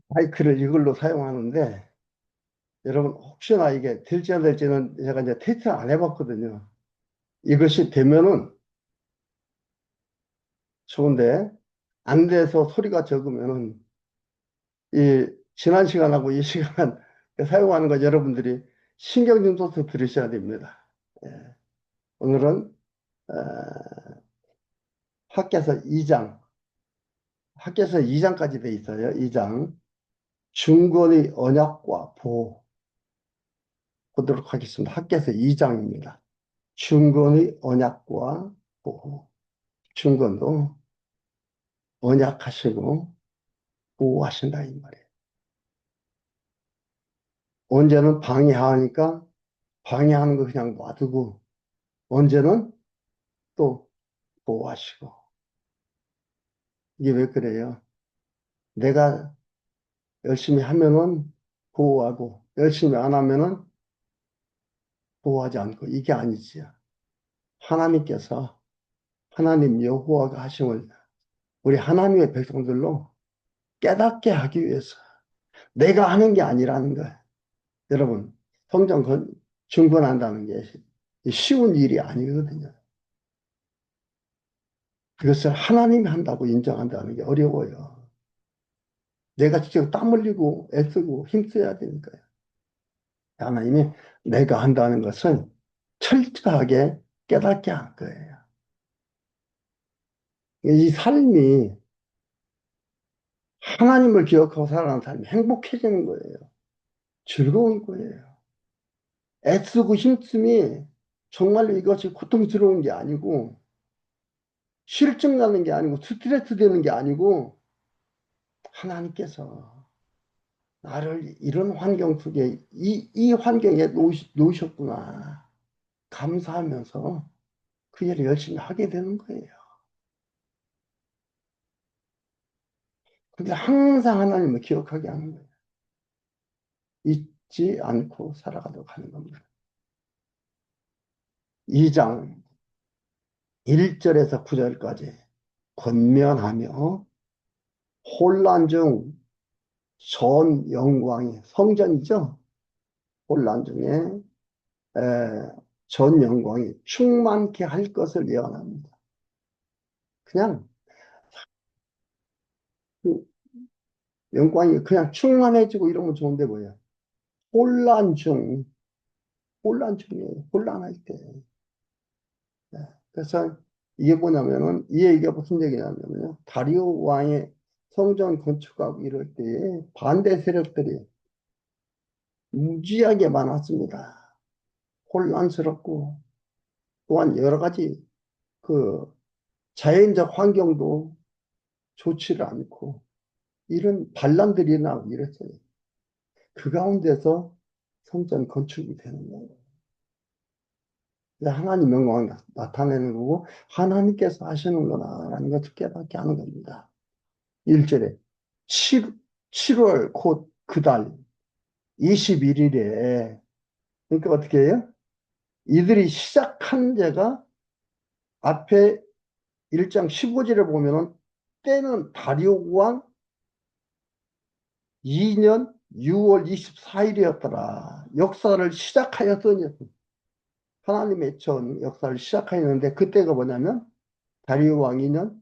마이크를 이걸로 사용하는데, 여러분, 혹시나 이게 될지 안 될지는 제가 이제 테스트를 안 해봤거든요. 이것이 되면은 좋은데, 안 돼서 소리가 적으면은, 이, 지난 시간하고 이 시간 사용하는 거 여러분들이 신경 좀 써서 들으셔야 됩니다. 예. 오늘은, 어, 학계서 2장, 학계서 2장까지 돼 있어요. 2장. 중건의 언약과 보호 보도록 하겠습니다. 학계서 2장입니다. 중건의 언약과 보호. 중건도 언약하시고 보호하신다 이 말이에요. 언제는 방해하니까 방해하는 거 그냥 놔두고 언제는 또 보호하시고. 이게 왜 그래요? 내가 열심히 하면은 보호하고 열심히 안 하면은 보호하지 않고 이게 아니지요. 하나님께서 하나님 여호와가 하심을 우리 하나님의 백성들로 깨닫게 하기 위해서 내가 하는 게 아니라는 거예요. 여러분, 성경 중건한다는 게 쉬운 일이 아니거든요. 그것을 하나님이 한다고 인정한다는 게 어려워요. 내가 직접 땀 흘리고 애쓰고 힘써야 되니까요. 하나님이 내가 한다는 것을 철저하게 깨닫게 한 거예요. 이 삶이 하나님을 기억하고 살아가는 삶이 행복해지는 거예요. 즐거운 거예요. 애쓰고 힘쓰이 정말로 이것이 고통스러운 게 아니고 실증 나는 게 아니고 스트레스 되는 게 아니고 하나님께서 나를 이런 환경 속에 이 환경에 놓으셨구나 감사하면서 그 일을 열심히 하게 되는 거예요. 근데 항상 하나님을 기억하게 하는 거예요. 잊지 않고 살아가도록 하는 겁니다. 2장 1절에서 9절까지 권면하며 혼란 중 전 영광이 성전이죠. 혼란 중에 전 영광이 충만케 할 것을 예언합니다. 그냥 그 영광이 그냥 충만해지고 이러면 좋은데 뭐예요? 혼란 중, 혼란 중이에요. 혼란할 때. 네. 그래서 이게 뭐냐면은 이 얘기가 무슨 얘기냐면요. 다리오 왕의 성전 건축하고 이럴 때에 반대 세력들이 무지하게 많았습니다. 혼란스럽고 또한 여러 가지 그 자연적 환경도 좋지를 않고 이런 반란들이 나고 이랬어요. 그 가운데서 성전 건축이 되는 거예요. 하나님 영광을 나타내는 거고 하나님께서 하시는구나라는 것을 깨닫게 하는 겁니다. 1절에 7월 곧 그 달 21일에 그러니까 어떻게 해요? 이들이 시작한 데가 앞에 1장 15절에 보면은 때는 다리오 왕 2년 6월 24일이었더라. 역사를 시작하였더니 하나님의 전 역사를 시작하였는데 그때가 뭐냐면 다리오 왕 2년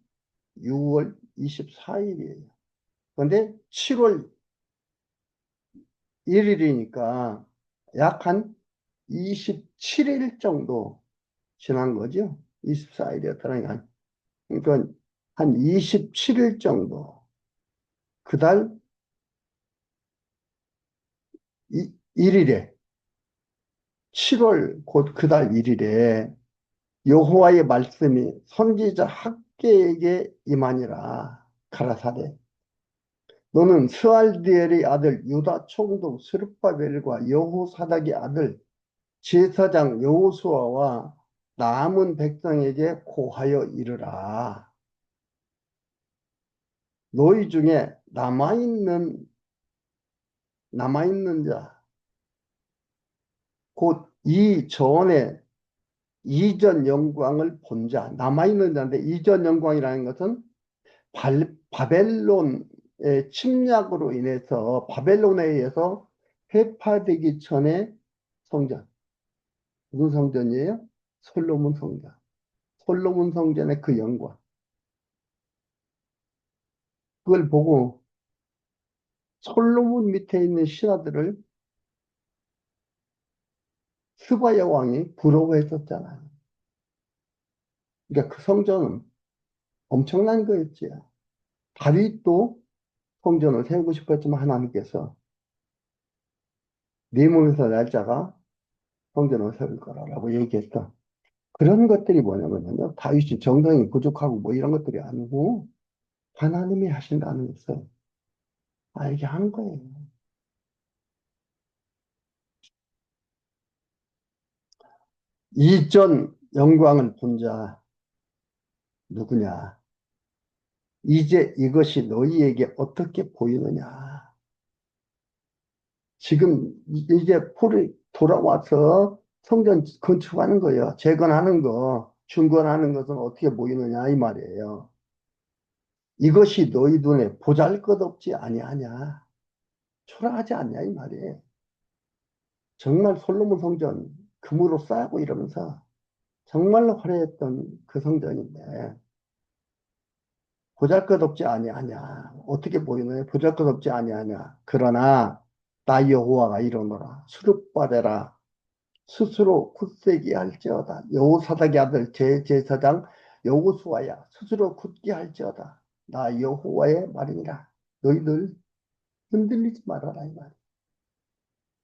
6월 24일이에요. 그런데 7월 1일이니까 약 한 27일 정도 지난 거죠. 24일이었더라니까. 그러니까 한 27일 정도. 그달 1일에 7월 곧 그달 1일에 여호와의 말씀이 선지자 학개에게 임하니라. 가라사대 너는 스알디엘의 아들 유다 총독 스룹바벨과 여호사닥의 아들 제사장 여호수아와 남은 백성에게 고하여 이르라. 너희 중에 남아있는 자, 곧 이 전에 이전 영광을 본 자, 남아있는 자인데 이전 영광이라는 것은 바벨론에 침략으로 인해서 바벨론에 의해서 해파되기 전에 성전. 무슨 성전이에요? 솔로몬 성전. 솔로몬 성전의 그 영광. 그걸 보고 솔로몬 밑에 있는 신하들을 스바야 왕이 부러워했었잖아요. 그러니까 그 성전은 엄청난 거였지. 다윗도 성전을 세우고 싶었지만 하나님께서 네 몸에서 날짜가 성전을 세울 거라고 얘기했던 그런 것들이 뭐냐면요. 다윗이 정성이 부족하고 뭐 이런 것들이 아니고 하나님이 하신다는 것을 알게 한 거예요. 이전 영광을 본 자 누구냐? 이제 이것이 너희에게 어떻게 보이느냐? 지금 이제 폴이 돌아와서 성전 건축하는 거예요. 재건하는 거, 중건하는 것은 어떻게 보이느냐 이 말이에요. 이것이 너희 눈에 보잘것없지 아니하냐? 초라하지 않냐 이 말이에요. 정말 솔로몬 성전 금으로 쌓고 이러면서 정말로 화려했던 그 성전인데 보잘것없지 아니하냐? 어떻게 보이느냐? 보잘것없지 아니하냐? 그러나 나 여호와가 이르노라 수르바벨아 스스로 굳세게 할지어다. 여호사닥의 아들 제사장 여호수아야 스스로 굳게 할지어다. 나 여호와의 말이니라. 너희들 흔들리지 말아라 이 말.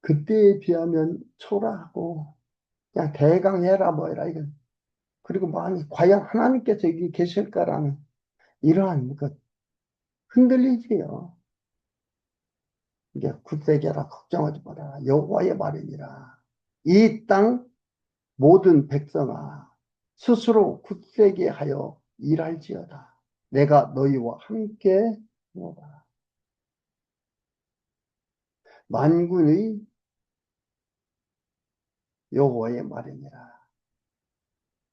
그때에 비하면 초라하고 그냥 대강 해라 뭐 이라 이거. 그리고 뭐 아니 과연 하나님께서 여기 계실까라는 이러한 것 흔들리지요. 이게 굳세게 하라 걱정하지 말아라. 여호와의 말이니라. 이 땅 모든 백성아 스스로 굳세게 하여 일할지어다. 내가 너희와 함께 하노라. 만군의 여호와의 말이니라.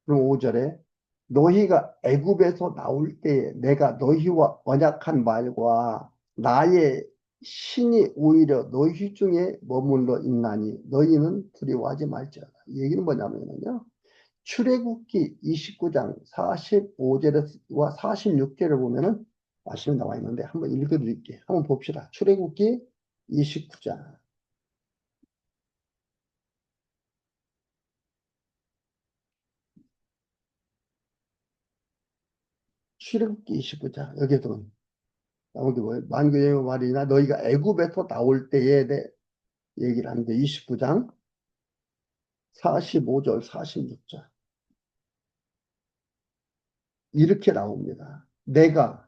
그럼 5절에 너희가 애굽에서 나올 때에 내가 너희와 언약한 말과 나의 신이 오히려 너희 중에 머물러 있나니 너희는 두려워하지 말지어다. 이 얘기는 뭐냐면요. 출애굽기 29장 45절과 46절을 보면은 말씀이 나와 있는데 한번 읽어드릴게요. 한번 봅시다. 출애굽기 29장. 출애굽기 29장. 여기도 나온 게 뭐예요? 만군의 말이나 너희가 애굽에서 나올 때에 대 얘기를 하는데 29장 45절 46절 이렇게 나옵니다. 내가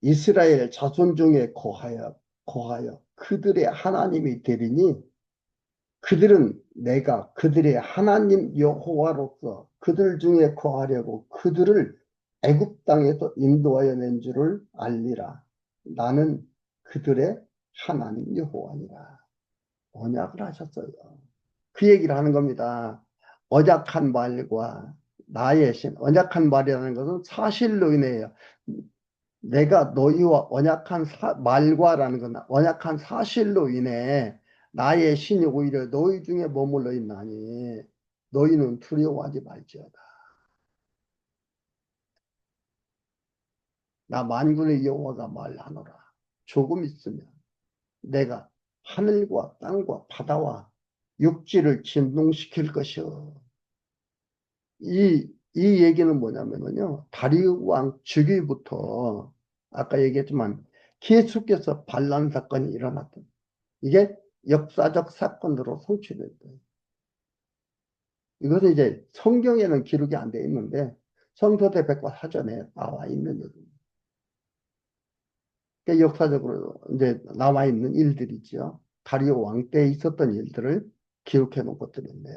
이스라엘 자손 중에 거하여 그들의 하나님이 되리니 그들은 내가 그들의 하나님 여호와로서 그들 중에 거하려고 그들을 애굽 땅에서 인도하여 낸 줄을 알리라. 나는 그들의 하나님 여호와니라. 언약을 하셨어요. 그 얘기를 하는 겁니다. 언약한 말과 나의 신, 언약한 말이라는 것은 사실로 인해요. 내가 너희와 언약한 말과라는 건 언약한 사실로 인해 나의 신이 오히려 너희 중에 머물러 있나니 너희는 두려워하지 말지어다. 나 만군의 여호와가 말하노라. 조금 있으면 내가 하늘과 땅과 바다와 육지를 진동시킬 것이요. 이 얘기는 뭐냐면요. 다리우 왕 즉위부터 아까 얘기했지만 계속해서 반란 사건이 일어났던 이게 역사적 사건으로 성취됐어요. 이것은 이제 성경에는 기록이 안 돼 있는데 성서대 백과 사전에 나와 있는 일입니다. 그러니까 역사적으로 이제 나와 있는 일들이죠. 다리오 왕 때 있었던 일들을 기록해 놓은 것들인데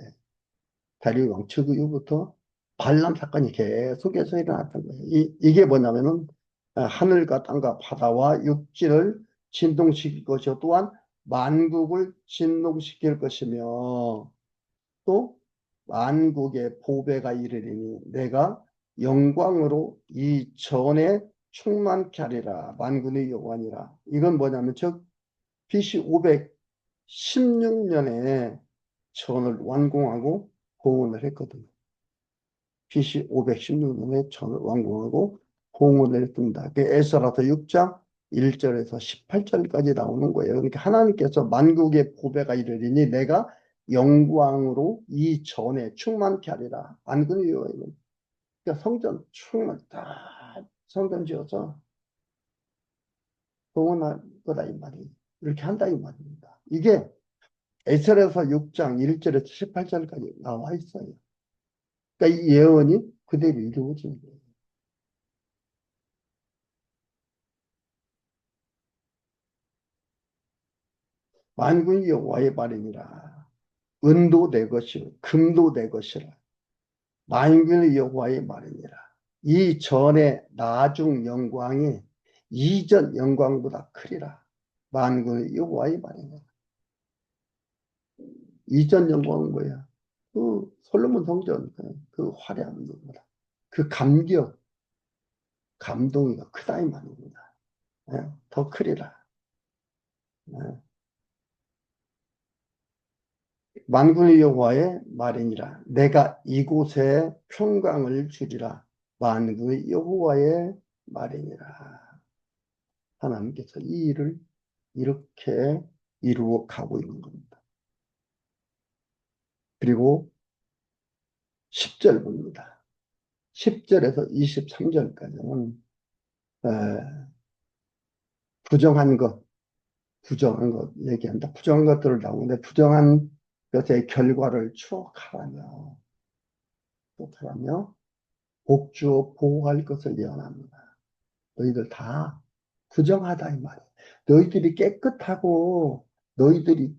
다리오 왕 즉위 후부터 반란 사건이 계속해서 일어났던 거예요. 이게 뭐냐면은 하늘과 땅과 바다와 육지를 진동시킬 것이요 또한 만국을 진동시킬 것이며 또 만국의 보배가 이르리니 내가 영광으로 이 전에 충만케 하리라. 만군의 여호와니라. 이건 뭐냐면 BC 516년에 전을 완공하고 봉헌을 했거든요. BC 516년에 전을 완공하고 봉헌을 했습니다. 그 에스라서 6장 1절에서 18절까지 나오는 거예요. 그러니까 하나님께서 만국의 보배가 이르리니 내가 영광으로 이 전에 충만케 하리라. 만군의 여호와는 그러니까 성전 충만 다 성전 지어서 봉헌할 거다 이 말이 이렇게 한다 이 말입니다. 이게 에스라서 6장 1절에서 18절까지 나와 있어요. 그러니까 이 예언이 그대로 이루어진 거예요. 만군의 여호와의 말이니라. 은도 내 것이요 금도 내 것이라. 만군의 여호와의 말이니라. 이 전의 나중 영광이 이전 영광보다 크리라. 만군의 여호와의 말이니라. 이전 영광은 뭐야? 그 솔로몬 성전 그 화려한 것보다 그 감격, 감동이 더 크다 이 말입니다. 예? 더 크리라. 예? 만군의 여호와의 말이니라. 내가 이곳에 평강을 주리라. 만군의 여호와의 말이니라. 하나님께서 이 일을 이렇게 이루어 가고 있는 겁니다. 그리고 10절 봅니다. 10절에서 23절까지는 부정한 것, 부정한 것 얘기한다. 부정한 것들을 나오는데 부정한 것의 결과를 추억하라며, 추억하라며 복주어 보호할 것을 예언합니다. 너희들 다 부정하다 이 말이야. 너희들이 깨끗하고 너희들이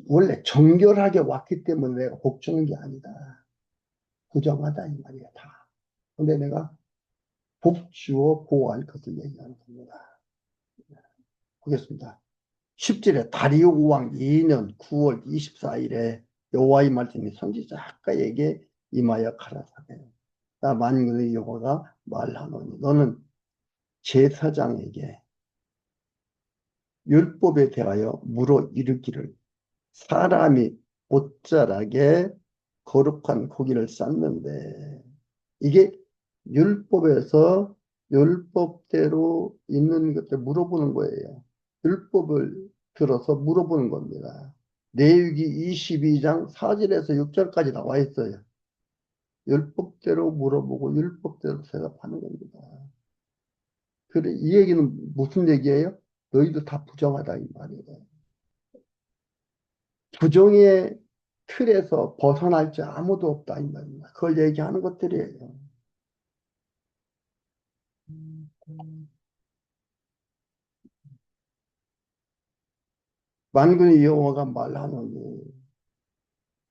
원래 정결하게 왔기 때문에 내가 복주는 게 아니다. 부정하다 이 말이야 다. 근데 내가 복주어 보호할 것을 얘기하는 겁니다. 보겠습니다. 10절에 다리오 왕 2년 9월 24일에 여호와의 말씀이 선지자 학가에게 임하여 가라사대 나 만군의 여호와가 말하노니 너는 제사장에게 율법에 대하여 물어 이르기를 사람이 옷자락에 거룩한 고기를 쌓는데 이게 율법에서 율법대로 있는 것들 물어보는 거예요. 율법을 들어서 물어보는 겁니다. 레위기 22장 4절에서 6절까지 나와 있어요. 율법대로 물어보고 율법대로 대답하는 겁니다. 그래, 이 얘기는 무슨 얘기예요? 너희도 다 부정하다 이 말이에요. 부정의 틀에서 벗어날 자 아무도 없다 이 말입니다. 그걸 얘기하는 것들이에요. 만군의 여호와가 말하노니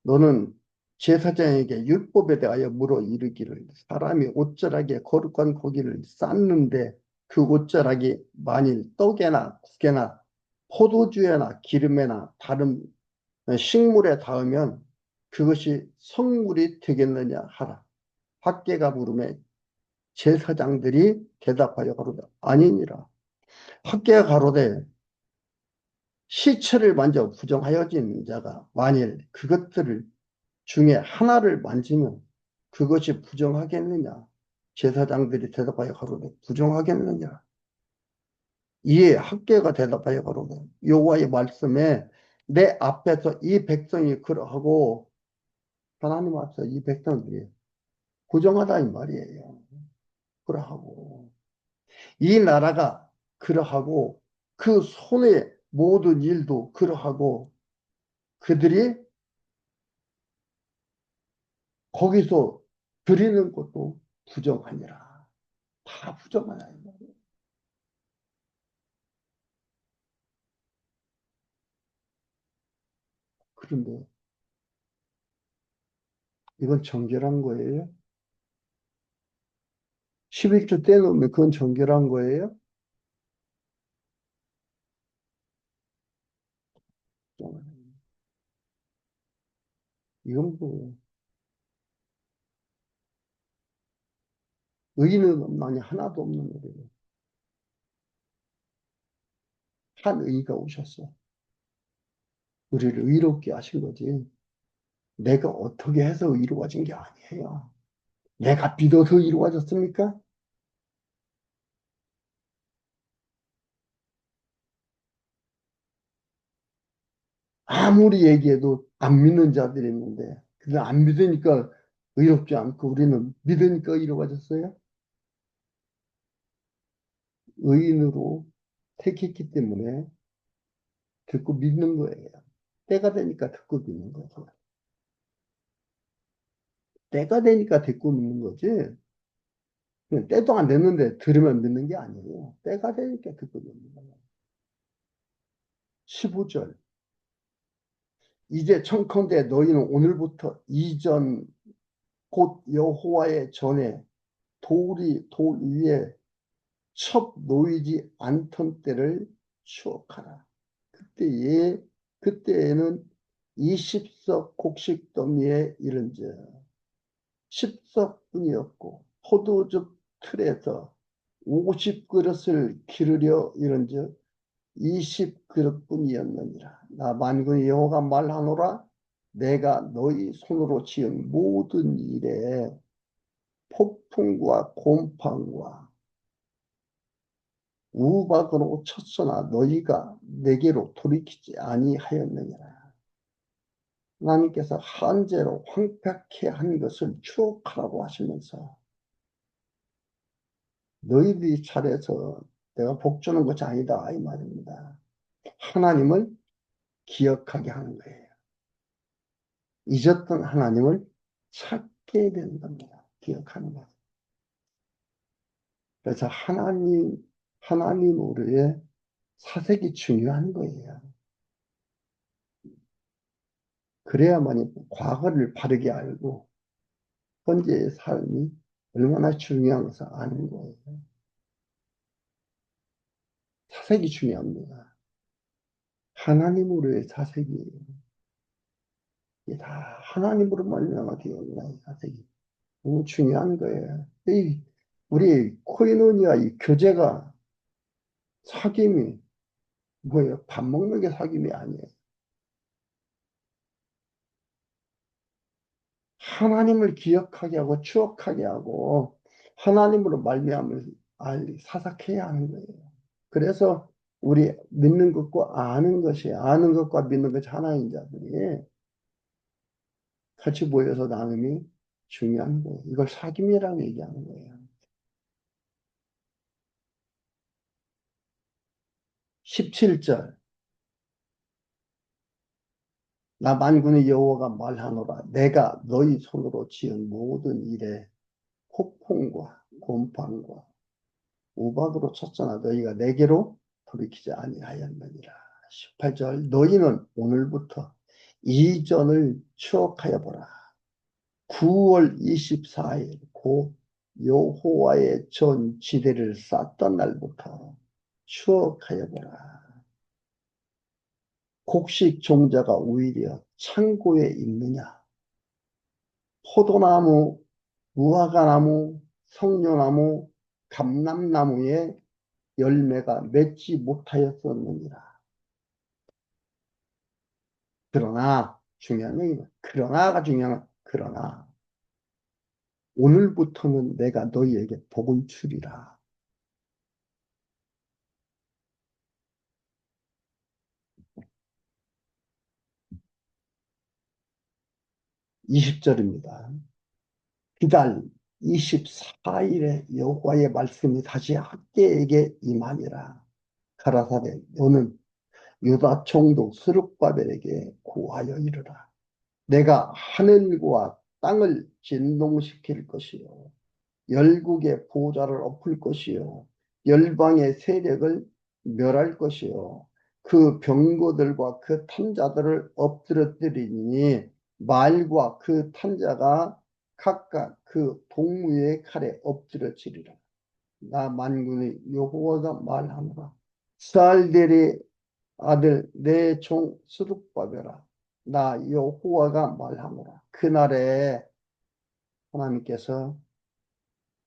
너는 제사장에게 율법에 대하여 물어 이르기를 사람이 옷자락에 거룩한 고기를 쌓는데 그 옷자락이 만일 떡에나 국에나 포도주에나 기름에나 다른 식물에 닿으면 그것이 성물이 되겠느냐 하라. 학계가 물음에 제사장들이 대답하여 가로되 아니니라. 학계가 가로되 시체를 만져 부정하여진 자가 만일 그것들을 중에 하나를 만지면 그것이 부정하겠느냐? 제사장들이 대답하여 가로되 부정하겠느냐? 이에 학계가 대답하여 가로되 여호와의 말씀에 내 앞에서 이 백성이 그러하고 하나님 앞에서 이 백성들이 부정하다 이 말이에요. 그러하고 이 나라가 그러하고 그 손의 모든 일도 그러하고 그들이 거기서 드리는 것도 부정하니라. 다 부정하냐 이 말이에요. 그런데 이건 정결한 거예요? 11조 떼놓으면 그건 정결한 거예요? 이건 뭐 의인은 없나니 하나도 없는 우리는 한 의가 오셨어. 우리를 의롭게 하신 거지. 내가 어떻게 해서 이루어진 게 아니에요. 내가 믿어서 이루어졌습니까? 아무리 얘기해도 안 믿는 자들이 있는데, 그안 믿으니까 의롭지 않고 우리는 믿으니까 이루어졌어요. 의인으로 택했기 때문에 듣고 믿는 거예요. 때가 되니까 듣고 믿는 거죠. 때가 되니까 듣고 믿는 거지. 그냥 때도 안 됐는데 들으면 믿는 게 아니에요. 때가 되니까 듣고 믿는 거예요. 15절. 이제 청컨대 너희는 오늘부터 이전 곧 여호와의 전에 돌이 돌 위에 첩 놓이지 않던 때를 추억하라. 그때에 그때에는 20석 곡식 더미에 이른즉 10석뿐이었고 포도즙 틀에서 50그릇을 기르려 이른즉 20그릇뿐이었느니라. 나 만군의 여호와가 말하노라. 내가 너희 손으로 지은 모든 일에 폭풍과 곰팡과 우박으로 쳤으나 너희가 내게로 돌이키지 아니하였느니라. 하나님께서 한재로 황폐케 한 것을 추억하라고 하시면서 너희들이 잘해서 내가 복 주는 것이 아니다 이 말입니다. 하나님을 기억하게 하는 거예요. 잊었던 하나님을 찾게 되는 겁니다. 기억하는 것. 그래서 하나님 우리의 사색이 중요한 거예요. 그래야만 과거를 바르게 알고 현재의 삶이 얼마나 중요한 것을 아는 거예요. 사색이 중요합니다. 하나님으로의 사색이에요. 이게 다 하나님으로 말미암아 되었구나, 이 사색이. 너무 중요한 거예요. 우리 코인원이와 이 교제가 사귐이 뭐예요? 밥 먹는 게 사귐이 아니에요. 하나님을 기억하게 하고 추억하게 하고 하나님으로 말미암을 사삭해야 하는 거예요. 그래서 우리 믿는 것과 아는 것과 믿는 것이 하나인 자들이 같이 모여서 나눔이 중요한 거예요. 이걸 사귐이라고 얘기하는 거예요. 17절. 나 만군의 여호와가 말하노라. 내가 너희 손으로 지은 모든 일에 폭풍과 곰팡과 우박으로 쳤으나 너희가 내게로 돌이키지 아니하였느니라. 18절. 너희는 오늘부터 이전을 추억하여 보라. 9월 24일 곧 여호와의 전 지대를 쌓던 날부터 추억하여 보라. 곡식 종자가 오히려 창고에 있느냐? 포도나무, 무화과나무, 성녀나무, 감람나무에 열매가 맺지 못하였었느니라. 그러나 중요한 얘기는 그러나가 중요한 그러나 오늘부터는 내가 너희에게 복을 주리라. 20절입니다. 이달 24일에 여호와의 말씀이 다시 학계에게 임하니라. 가라사대 너는 유다 총독 스룹바벨에게 고하여 이르라. 내가 하늘과 땅을 진동시킬 것이요 열국의 보좌를 엎을 것이요 열방의 세력을 멸할 것이요 그 병거들과 그 탄자들을 엎드러뜨리니 말과 그 탄자가 각각 그 동무의 칼에 엎드러지리라. 나 만군의 여호와가 말하노라. 스알델의 아들 내 종 스룹바벨아 나 여호와가 말하노라. 그날에 하나님께서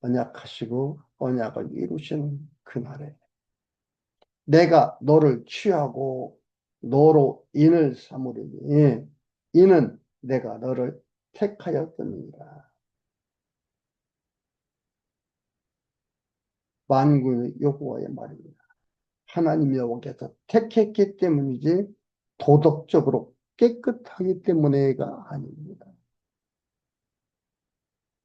언약하시고 언약을 이루신 그날에 내가 너를 취하고 너로 인을 삼으리니 이는 내가 너를 택하였느니라. 만군의 여호와의 말입니다. 하나님 여호와께서 택했기 때문이지 도덕적으로 깨끗하기 때문에가 아닙니다.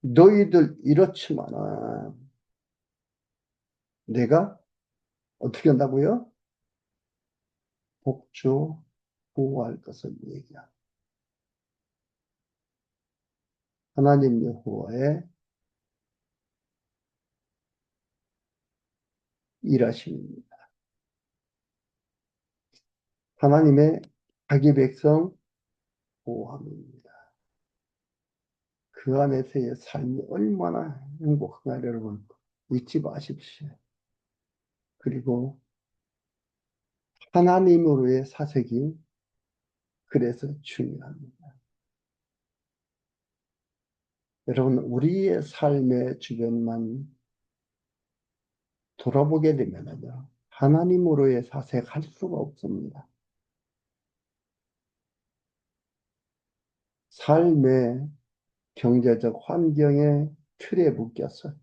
너희들 이렇지만은 내가 어떻게 한다고요? 복주 보호할 것을 얘기합니다. 하나님 여호와의 일하심입니다. 하나님의 자기 백성 보호함입니다. 그 안에서의 삶이 얼마나 행복한가 여러분 잊지 마십시오. 그리고 하나님으로의 사색이 그래서 중요합니다. 여러분 우리의 삶의 주변만 돌아보게 되면요 하나님으로의 사색할 수가 없습니다. 삶의 경제적 환경의 틀에 묶여서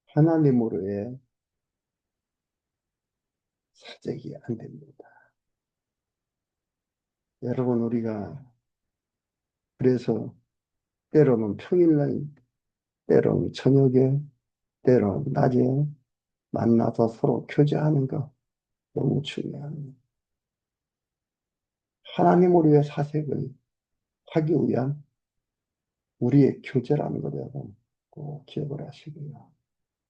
하나님으로의 사색이 안 됩니다. 여러분 우리가 그래서 때로는 평일날, 때로는 저녁에, 때로는 낮에 만나서 서로 교제하는 거 너무 중요합니다. 하나님으로의 사색을 하기 위한 우리의 교제라는 것 여러분 꼭 기억을 하시고요.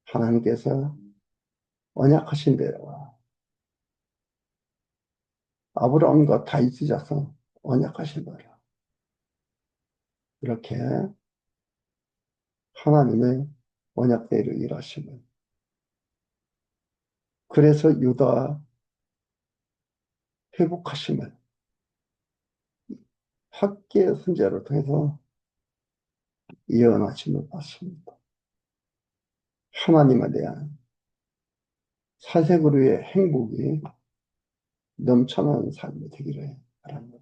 하나님께서 언약하신 대로 아브라함과 다 있으셔서 언약하신 대로 이렇게 하나님의 언약대로 일하시면 그래서 유다 회복하심을 학계 선제를 통해서 예언하심을 받습니다. 하나님에 대한 사색으로의 행복이 넘쳐나는 삶이 되기를 바랍니다.